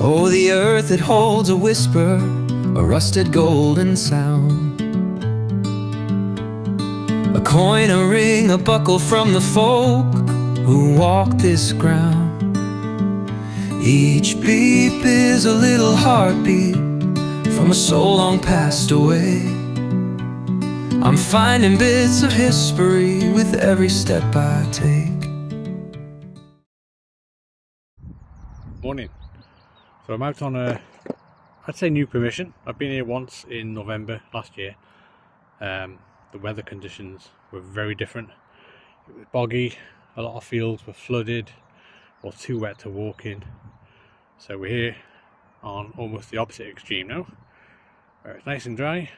Oh, the earth, it holds a whisper, a rusted golden sound. A coin, a ring, a buckle from the folk who walk this ground. Each beep is a little heartbeat from a soul long passed away. I'm finding bits of history with every step I take. Morning. So I'm out on a, I'd say new permission. I've been here once in November last year. The weather conditions were very different. It was boggy, a lot of fields were flooded or too wet to walk in. So we're here on almost the opposite extreme now, where it's nice and dry.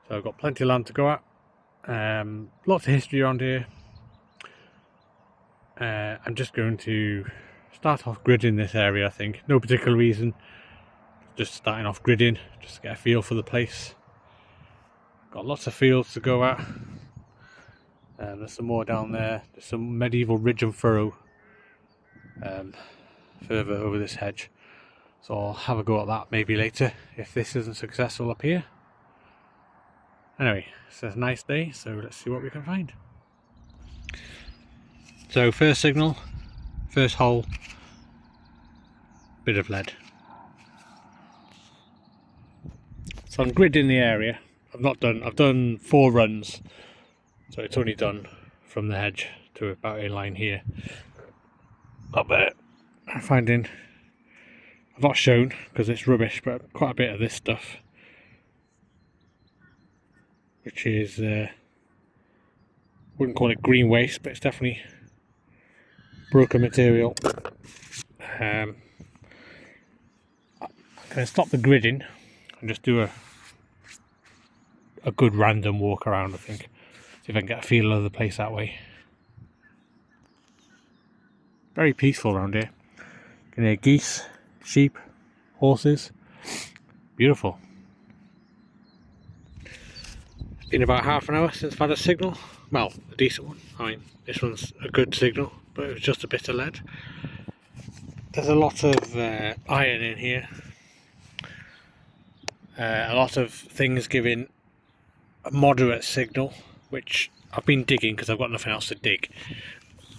So I've got plenty of land to go at. Lots of history around here. I'm just going to start off gridding this area, I think. No particular reason, just starting off gridding, just to get a feel for the place. Got lots of fields to go at. There's some more down there. There's some medieval ridge and furrow further over this hedge. So I'll have a go at that maybe later if this isn't successful up here. Anyway, it's a nice day, so let's see what we can find. So first signal, first hole, bit of lead. So I'm gridding the area. I've done 4 runs, so it's only done from the hedge to about in line here. Up there, I'm finding, I've not shown because it's rubbish, but quite a bit of this stuff, which is, wouldn't call it green waste, but it's definitely broken material. I'm going to stop the gridding and just do a good random walk around, I think. See if I can get a feel of the place that way. Very peaceful around here. You can hear geese, sheep, horses. Beautiful. It's been about half an hour since I've had a signal. Well, a decent one. I mean, this one's a good signal, but it was just a bit of lead. There's a lot of iron in here. A lot of things giving a moderate signal, which I've been digging because I've got nothing else to dig,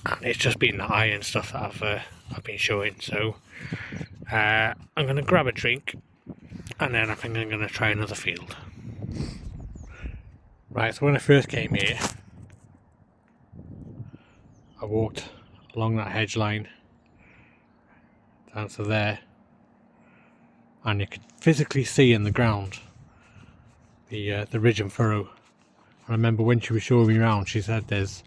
and it's just been the iron stuff that I've been showing. So I'm going to grab a drink, and then I think I'm going to try another field. Right, so when I first came here, I walked along that hedge line down to there, and you could physically see in the ground the ridge and furrow. And I remember when she was showing me around, she said there's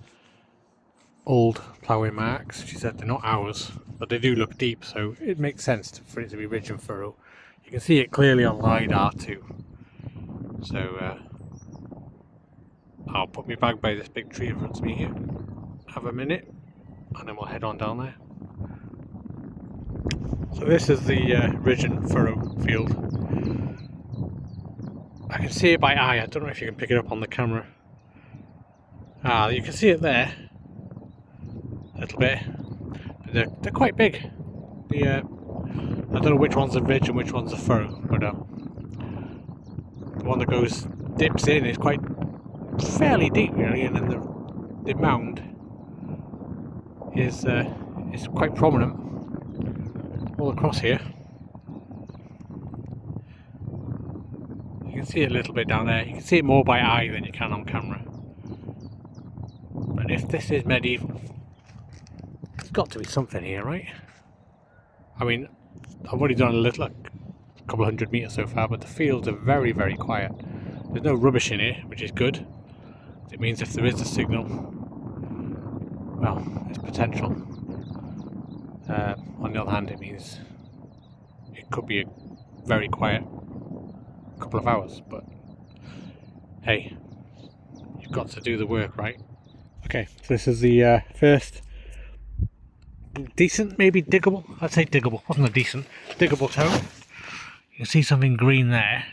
old ploughing marks. She said they're not ours, but they do look deep, so it makes sense for it to be ridge and furrow. You can see it clearly on LiDAR too. So I'll put my bag by this big tree in front of me here, have a minute, and then we'll head on down there. So this is the ridge and furrow field. I can see it by eye. I don't know if you can pick it up on the camera. You can see it there a little bit, but they're quite big. I don't know which one's the ridge and which one's the furrow, but the one that dips in is quite fairly deep really, and then the mound is quite prominent all across here. You can see it a little bit down there. You can see it more by eye than you can on camera. But if this is medieval, there's got to be something here, right? I mean, I've already done a couple hundred meters so far, but the fields are very, very quiet. There's no rubbish in here, which is good. It means if there is a signal, well, it's potential. On the other hand, it means it could be a very quiet couple of hours, but hey, you've got to do the work, right? Okay, so this is the first decent, maybe diggable, I'd say diggable, wasn't a decent, diggable toe. You can see something green there,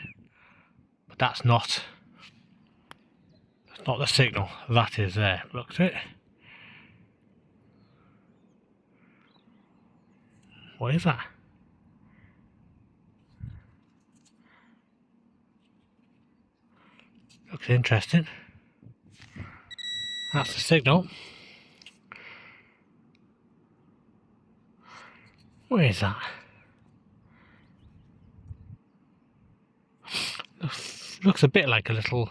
but that's not the signal, that is there. Look at it. What is that? Looks interesting. That's the signal. Where is that? Looks a bit like a little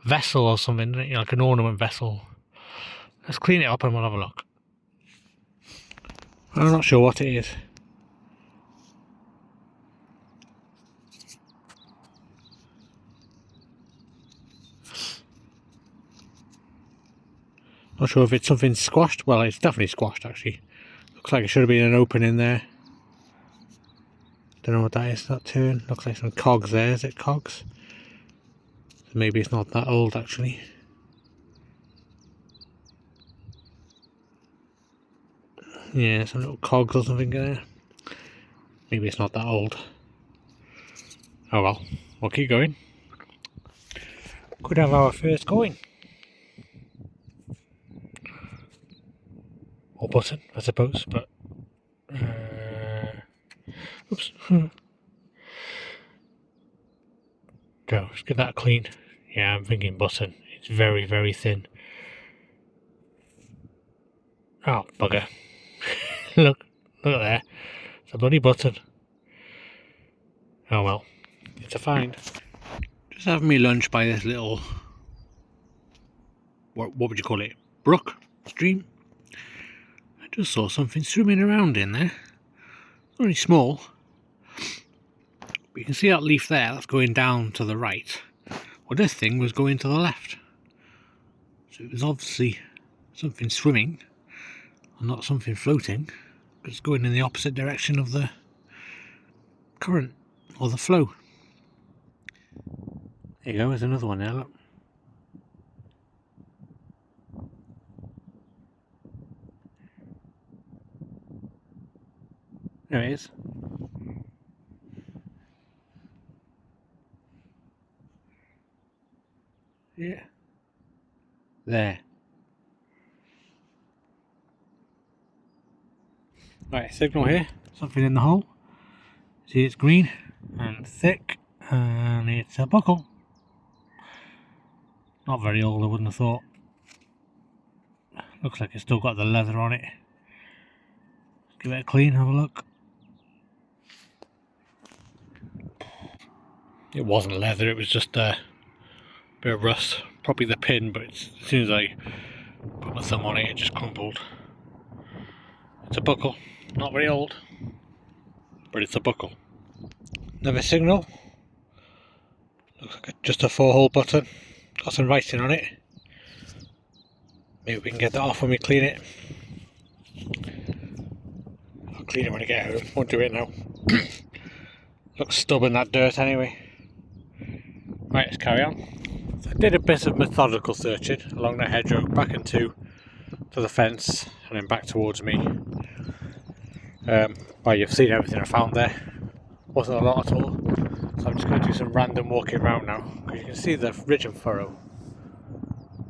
vessel or something, doesn't it? Like an ornament vessel. Let's clean it up and we'll have a look. I'm not sure what it is. Not sure if it's something squashed. Well, it's definitely squashed actually. Looks like it should have been an opening there. Don't know what that is, that turn. Looks like some cogs there. Is it cogs? So maybe it's not that old actually. Yeah, some little cogs or something there. Maybe it's not that old. Oh well, we'll keep going. Could have our first coin. Or button, I suppose, but... oops. Go, let's get that clean. Yeah, I'm thinking button. It's very, very thin. Oh, bugger. Look at there. It's a bloody button. Oh well, it's a find. Just having me lunch by this little... What would you call it? Brook? Stream? I just saw something swimming around in there. It's only small. But you can see that leaf there, that's going down to the right. Well, this thing was going to the left. So it was obviously something swimming, and not something floating. It's going in the opposite direction of the current, or the flow. There you go, there's another one there, look. There it is. Yeah. There. Right, signal here. Something in the hole. See, it's green and thick, and it's a buckle. Not very old, I wouldn't have thought. Looks like it's still got the leather on it. Let's give it a clean, have a look. It wasn't leather, it was just a bit of rust. Probably the pin, but as soon as I put my thumb on it, it just crumpled. It's a buckle, not very old, but it's a buckle. Another signal. Looks like just a 4-hole button. Got some writing on it. Maybe we can get that off when we clean it. I'll clean it when I get home, won't do it now. Looks stubborn, that dirt, anyway. Right, let's carry on. So I did a bit of methodical searching along the hedgerow, back into to the fence, and then back towards me. Well, you've seen everything I found there. Wasn't a lot at all. So I'm just going to do some random walking around now, because you can see the ridge and furrow.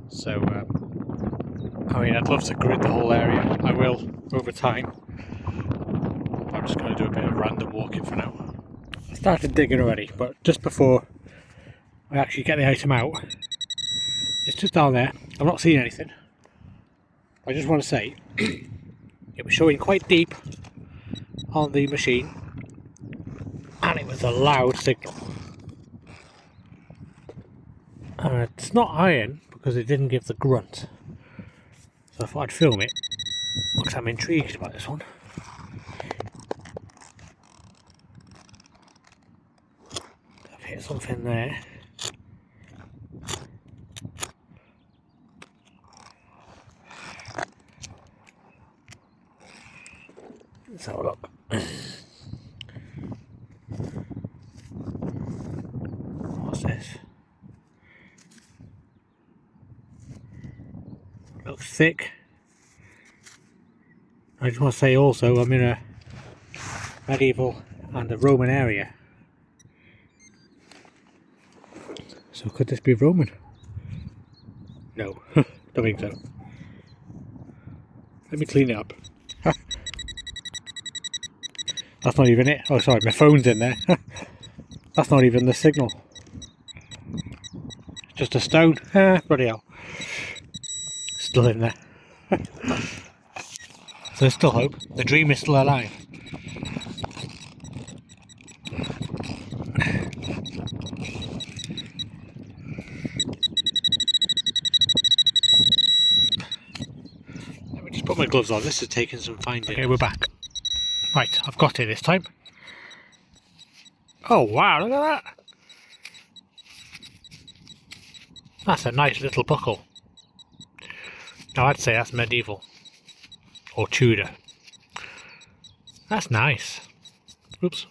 So, I mean, I'd love to grid the whole area. I will, over time. I'm just going to do a bit of random walking for now. I started digging already, but just before I actually get the item out, it's just down there. I'm not seeing anything. I just want to say, it was showing quite deep on the machine, and it was a loud signal. It's not iron because it didn't give the grunt, so I thought I'd film it because I'm intrigued about this one. I've hit something there. Let's have a look. What's this? Looks thick. I just want to say also I'm in a medieval and a Roman area. So could this be Roman? No, don't think so. Let me clean it up. That's not even it. Oh sorry, my phone's in there. That's not even the signal. just a stone. Bloody hell. Still in there. So there's still hope. The dream is still alive. Let me just put my gloves on. This is taking some finding. Okay, we're back. Right, I've got it this time. Oh wow, look at that. That's a nice little buckle. Now I'd say that's medieval. Or Tudor. That's nice. Oops.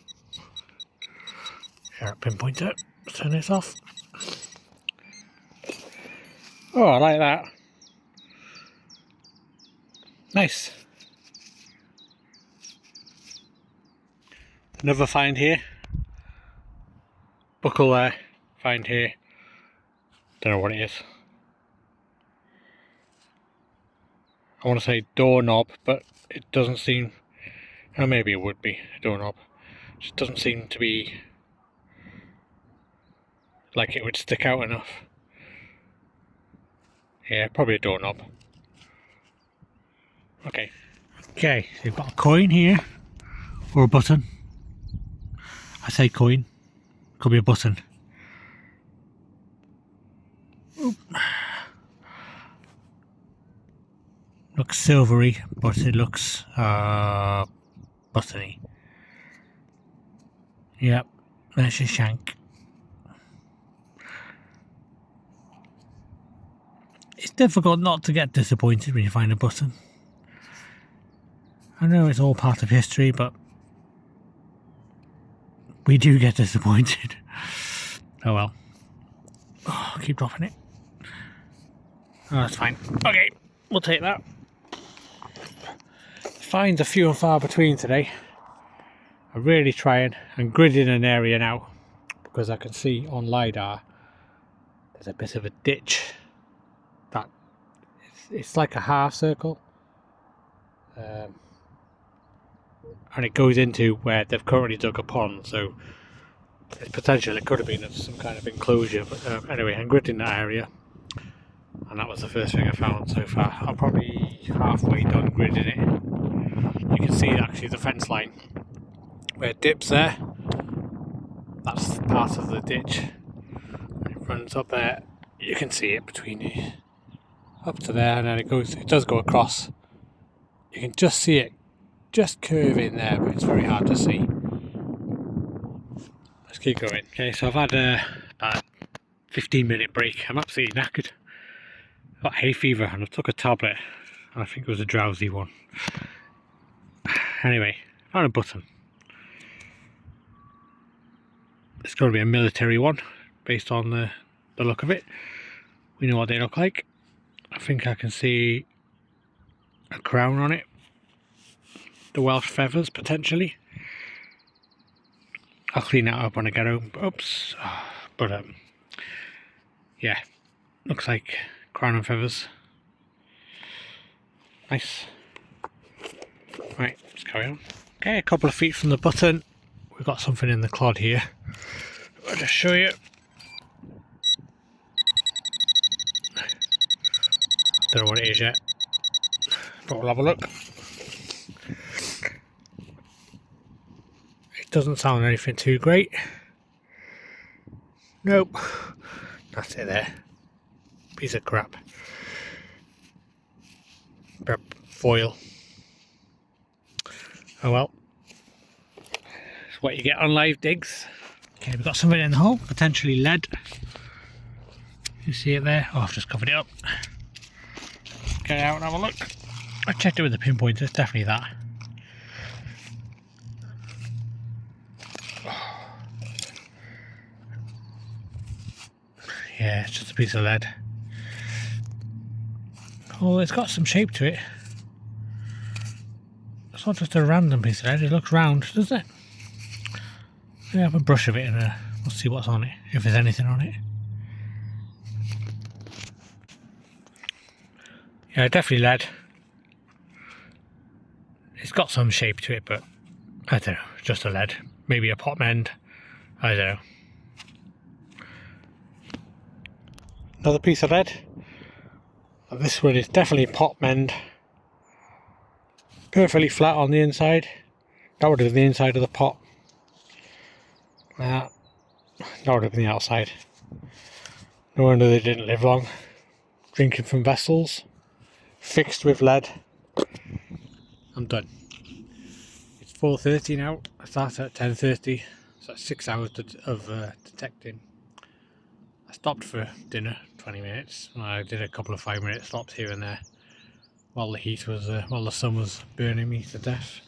Sharp pinpointer. Turn this off. Oh, I like that. Nice. Another find here. Buckle there. Find here. Don't know what it is. I want to say doorknob, but it doesn't seem... Oh, maybe it would be a doorknob. It just doesn't seem to be like it would stick out enough. Yeah, probably a doorknob. Okay. Okay, so you've got a coin here. Or a button. I say coin. Could be a button. Oop. Looks silvery, but it looks buttony. Yep, there's your shank. It's difficult not to get disappointed when you find a button. I know it's all part of history, but we do get disappointed. Oh well. Oh, keep dropping it. Oh, that's fine. Okay, we'll take that. Finds are few and far between today. I'm really trying and gridding an area now because I can see on LiDAR there's a bit of a ditch that it's like a half circle, and it goes into where they've currently dug a pond, so there's potential it could have been some kind of enclosure, but anyway, I'm gridding that area and that was the first thing I found so far. I'm probably halfway done gridding it. You can see actually the fence line where it dips there. That's part of the ditch. It runs up there. You can see it between you up to there, and then it does go across. You can just see it just curve in there, but it's very hard to see. Let's keep going. Okay, so I've had about a 15-minute break. I'm absolutely knackered. I've got hay fever and I took a tablet, and I think it was a drowsy one. Anyway, found a button. It's going to be a military one, based on the look of it. We know what they look like. I think I can see a crown on it. The Welsh feathers, potentially. I'll clean that up when I get home. Oops. But, yeah. Looks like crown and feathers. Nice. Right, let's carry on. Okay, a couple of feet from the button, we've got something in the clod here. I'll just show you. Don't know what it is yet, but we'll have a look. It doesn't sound anything too great. Nope. That's it there. Piece of crap. Foil. Oh well. It's what you get on live digs. Okay, we've got something in the hole, potentially lead. You see it there? Oh, I've just covered it up. Get it out and have a look. I checked it with the pinpointer, it's definitely that. Yeah, it's just a piece of lead. Oh, it's got some shape to it. It's not just a random piece of lead, it looks round, doesn't it? Yeah, have a brush of it and we'll see what's on it, if there's anything on it. Yeah, definitely lead. It's got some shape to it, but I don't know, just a lead. Maybe a pot mend, I don't know. another piece of lead. And this one is definitely pot mend. Perfectly flat on the inside. That would have been the inside of the pot. That would have been the outside. No wonder they didn't live long. Drinking from vessels. Fixed with lead. I'm done. It's 4:30 now. I started at 10:30. So that's 6 hours of detecting. I stopped for dinner, 20 minutes. And I did a couple of 5-minute stops here and there while the heat was, while the sun was burning me to death.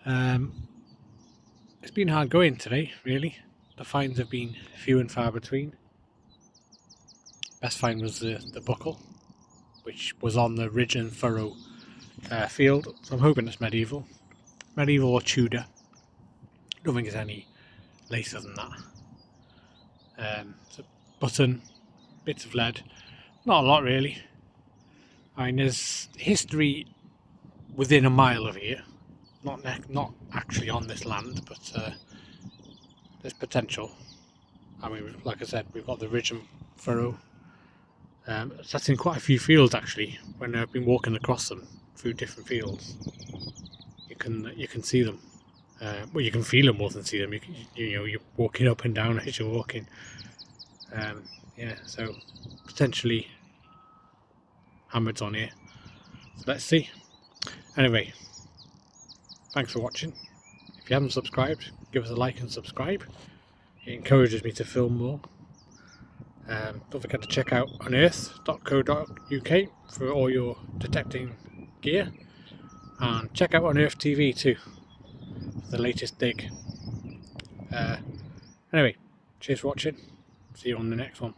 It's been hard going today, really. The finds have been few and far between. Best find was the buckle, which was on the ridge and furrow field. So I'm hoping it's medieval or Tudor. I don't think it's any later than that. So button, bits of lead, not a lot really. I mean, there's history within a mile of here, not actually on this land, but there's potential. I mean, like I said, we've got the ridge and furrow. That's in quite a few fields actually. When I've been walking across them through different fields, you can see them. Well, you can feel them more than see them. You're walking up and down as you're walking. Yeah, so potentially hammers on here. So let's see. Anyway, thanks for watching. If you haven't subscribed, give us a like and subscribe. It encourages me to film more. Don't forget to check out unearthed.co.uk for all your detecting gear, and check out Unearthed TV too for the latest dig. Anyway, cheers for watching. See you on the next one.